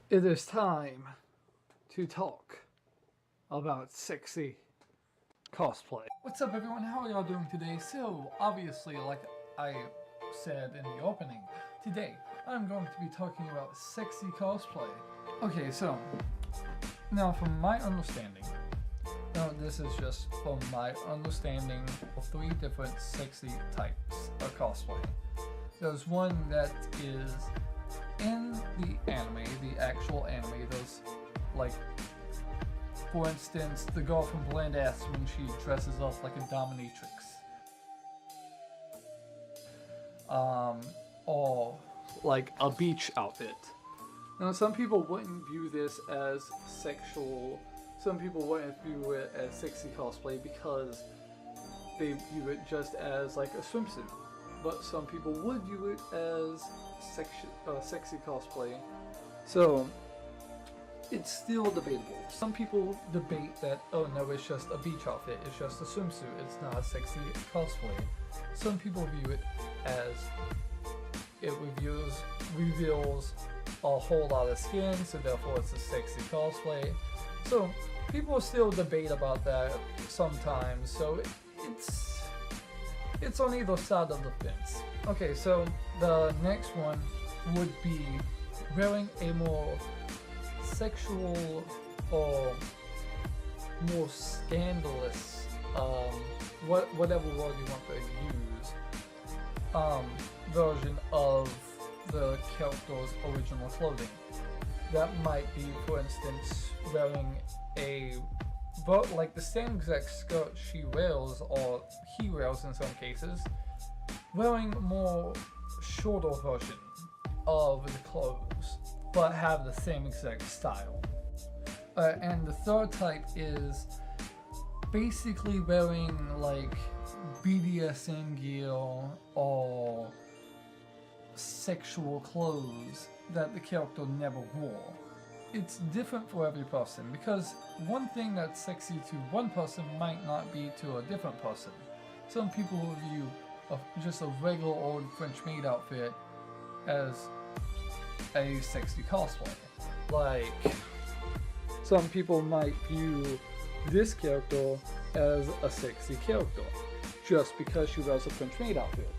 It is time to talk about sexy cosplay. What's up, everyone? How are y'all doing today? So, obviously, like I said in the opening, today I'm going to be talking about sexy cosplay. Okay, so, now from my understanding, now this is just from my understanding of 3 different sexy types of cosplay. There's one that is in the anime, the actual anime, those, like, for instance, the girl from Bland Ass when she dresses up like a dominatrix. Or like a beach outfit. Now, some people wouldn't view this as sexual, some people wouldn't view it as sexy cosplay because they view it just as like a swimsuit. But some people would view it as sexy cosplay. So, it's still debatable. Some people debate that, oh no, it's just a beach outfit, it's just a swimsuit, it's not a sexy cosplay. Some people view it as it reveals a whole lot of skin, so therefore it's a sexy cosplay. So people still debate about that sometimes, so it's on either side of the fence. Okay, so the next one would be wearing a more sexual or more scandalous, whatever word you want to use, version of the character's original clothing. That might be, for instance, wearing like the same exact skirt she wears, or he wears in some cases, wearing more shorter version of the clothes, but have the same exact style. And the third type is basically wearing like BDSM gear or sexual clothes that the character never wore. It's different for every person, because one thing that's sexy to one person might not be to a different person. Some people will view just a regular old French maid outfit as a sexy cosplay. Like, some people might view this character as a sexy character just because she wears a French maid outfit.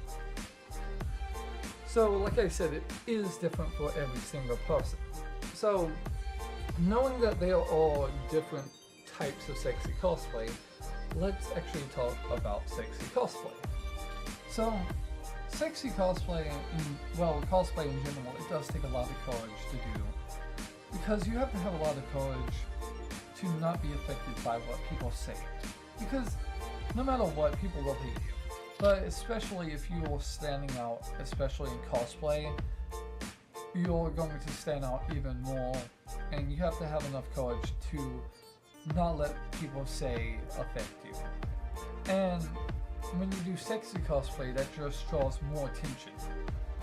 So, like I said, it is different for every single person. So, knowing that there are different types of sexy cosplay, let's actually talk about sexy cosplay. So, sexy cosplay, cosplay in general, it does take a lot of courage to do. Because you have to have a lot of courage to not be affected by what people say. Because no matter what, people will hate you. But especially if you're standing out, especially in cosplay, you're going to stand out even more. And you have to have enough courage to not let people say affect you. And when you do sexy cosplay, that just draws more attention.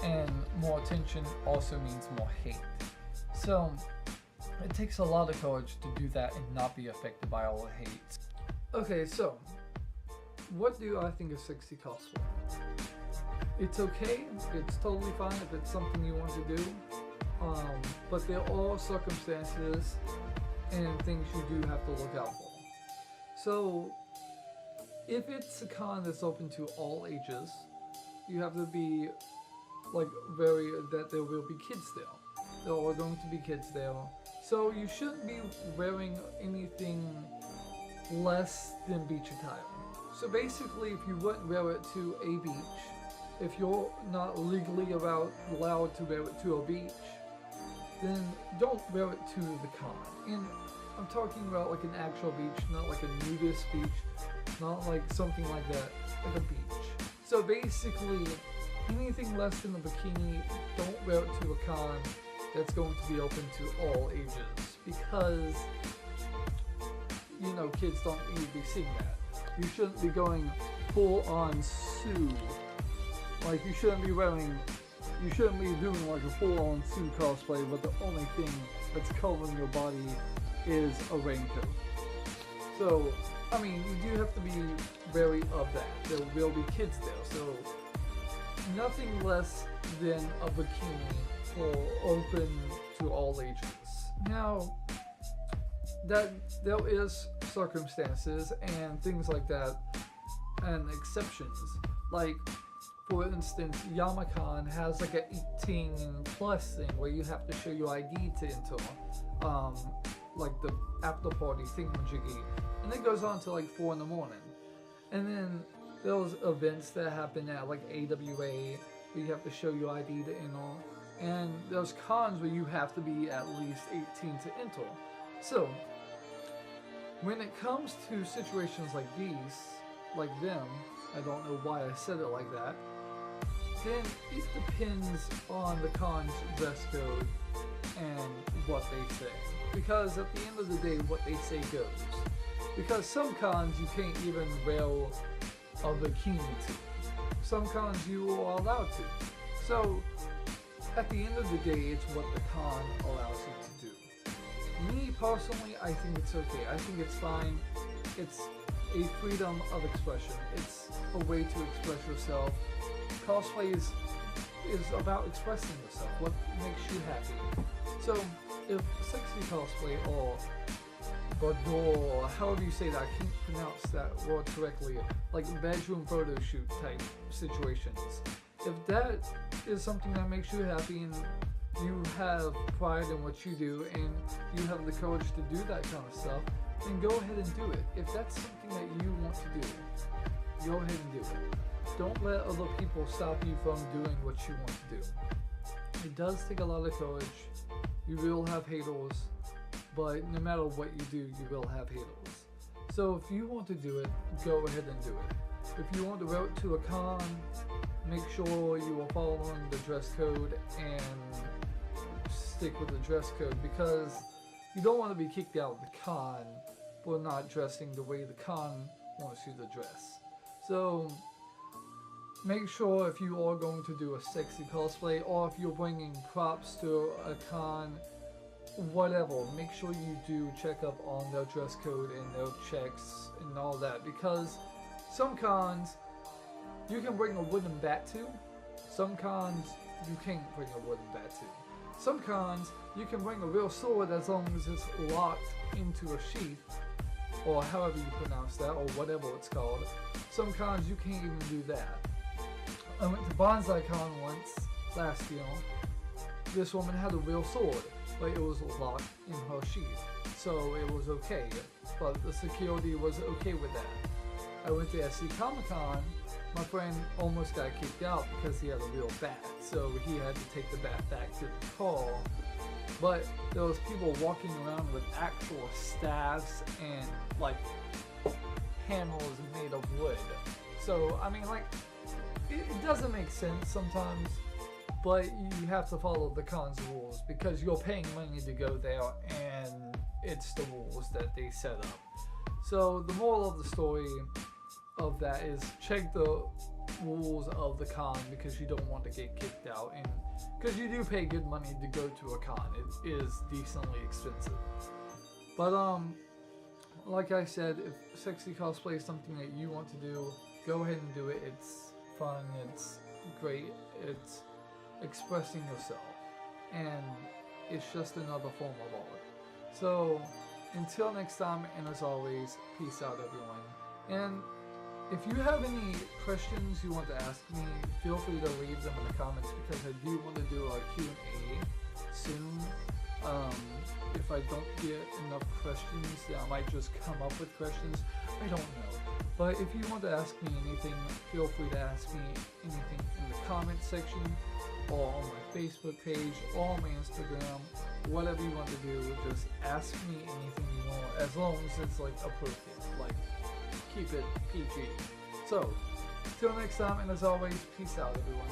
And more attention also means more hate. So, it takes a lot of courage to do that and not be affected by all the hate. Okay, so, what do I think of sexy cosplay? It's okay, it's totally fine if it's something you want to do. But there are circumstances and things you do have to look out for. So, if it's a con that's open to all ages, you have to be like that there will be kids there. There are going to be kids there. So you shouldn't be wearing anything less than beach attire. So basically, if you wouldn't wear it to a beach, if you're not legally allowed to wear it to a beach, then don't wear it to the con. And I'm talking about like an actual beach, not like a nudist beach, not like something like that, like a beach. So basically, anything less than a bikini, don't wear it to a con that's going to be open to all ages. Because, you know, kids don't need to be seeing that. You shouldn't be going full on Sue. Like, you shouldn't be doing like a full on Sue cosplay, but the only thing that's covering your body is a raincoat. So, I mean, you do have to be wary of that. There will be kids there, so nothing less than a bikini or open to all ages. Now, that there is circumstances and things like that and exceptions. Like, for instance, Yamacon has like a 18 plus thing where you have to show your ID to enter, like the after party thingamajiggy, and it goes on to like 4 in the morning. And then there's events that happen at like AWA where you have to show your ID to enter, and there's cons where you have to be at least 18 to enter. So when it comes to situations like these, like them, I don't know why I said it like that, then it depends on the con's dress code and what they say. Because at the end of the day, what they say goes. Because some cons you can't even wear a bikini to. Some cons you are allowed to. So at the end of the day, it's what the con allows you to do. Me personally, I think it's okay. I think it's fine. It's a freedom of expression. It's a way to express yourself. Cosplay is about expressing yourself, what makes you happy. So if sexy cosplay or boudoir, or however you say that, I can't pronounce that word correctly, like bedroom photo shoot type situations, if that is something that makes you happy and you have pride in what you do and you have the courage to do that kind of stuff, then go ahead and do it. If that's something that you want to do, go ahead and do it. Don't let other people stop you from doing what you want to do. It does take a lot of courage. You will have haters, but no matter what you do, you will have haters. So if you want to do it, go ahead and do it. If you want to go to a con, make sure you are following the dress code and stick with the dress code, because you don't want to be kicked out of the con for not dressing the way the con wants you to dress. So make sure if you are going to do a sexy cosplay, or if you're bringing props to a con, whatever, make sure you do check up on their dress code and their checks and all that, because some cons you can bring a wooden bat to, some cons you can't bring a wooden bat to. Some cons you can bring a real sword as long as it's locked into a sheath, or however you pronounce that, or whatever it's called. Some cons you can't even do that. I went to Bonsai Con once, last year. This woman had a real sword, but it was locked in her sheath, so it was okay. But the security was okay with that. I went to SC Comic-Con. My friend almost got kicked out because he had a real bat, so he had to take the bat back to the car. But there was people walking around with actual staffs and like handles made of wood. So I mean, like, it doesn't make sense sometimes, but you have to follow the con's rules because you're paying money to go there and it's the rules that they set up. So the moral of the story of that is check the rules of the con, because you don't want to get kicked out, and because you do pay good money to go to a con. It is decently expensive. But like I said, if sexy cosplay is something that you want to do, go ahead and do it. It's fun, it's great, it's expressing yourself, and it's just another form of art. So until next time, and as always, peace out everyone. And if you have any questions you want to ask me, feel free to leave them in the comments, because I do want to do a Q&A soon. If I don't get enough questions, then I might just come up with questions. I don't know. But if you want to ask me anything, feel free to ask me anything in the comment section, or on my Facebook page, or on my Instagram. Whatever you want to do, just ask me anything you want, as long as it's like appropriate. Like, keep it PG. So, till next time, and as always, peace out everyone.